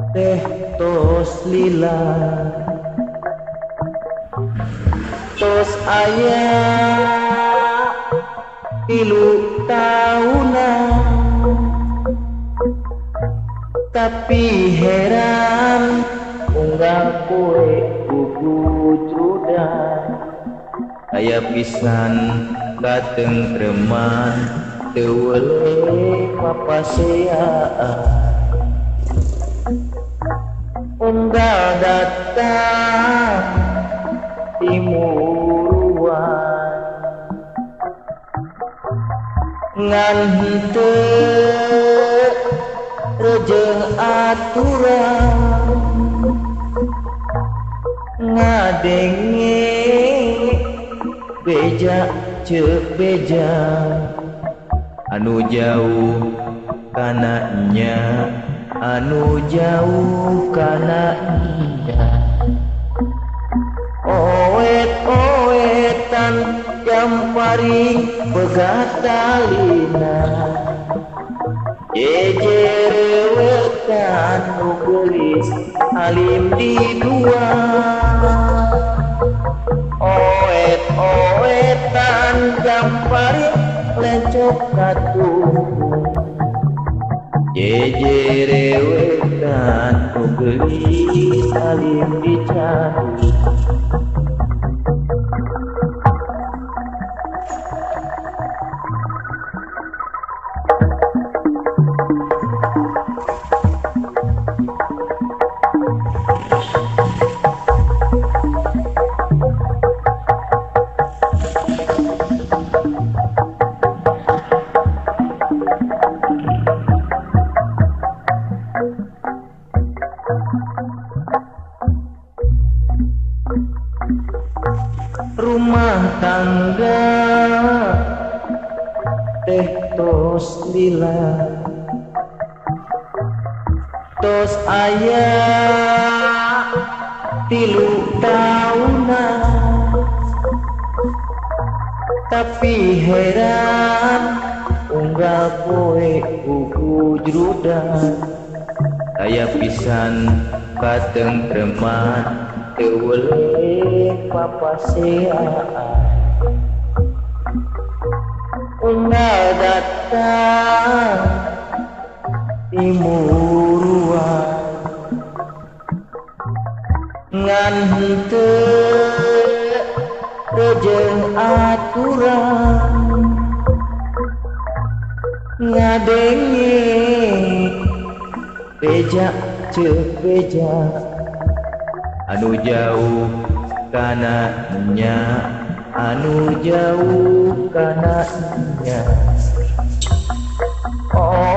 teh tos lila tos aya 3 tahunan tapi heran unggal kue gugujrudan aya pisan katengtreman teu weuleh papaseaan unggal datang timuruan ngan henteu rejeng aturan ngadenge beja ceuk beja anu jauh kana nya anu jauh kana nya oet-oetan jamparing pegatalina jejerewetan nu geulis alim di dua oet-oetan jamparing lencok katung jejerewetan nu geulis alim di candu rumah tangga teh tos lila tos aya 3 tahunan tapi heran unggal poe gugujrudan aya pisan katengtreman teu weuleh papaseaan unggal datang timuruan ngan henteu rejeng aturan ngadenge beja ceuk beja anu jauh kana nya anu jauh kana nya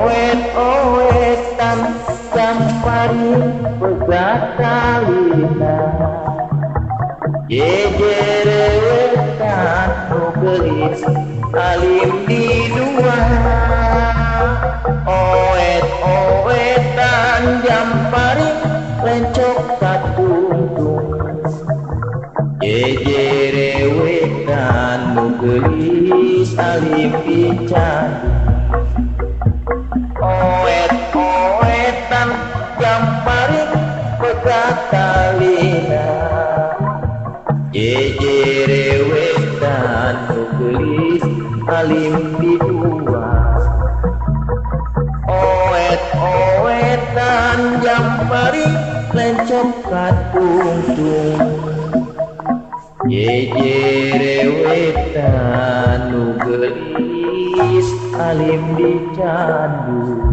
oet-oetan jamparing pegatalina jejerewetan nu geulis alim di dua oet-oetan jamparing lencok katungtung jejerewetan nu geulis alim di candu oet-oetan jamparing pegatalina jejerewetan nu geulis alim di dua oet-oetan jamparing lencok katungtung jejerewetan nu geulis alim di candu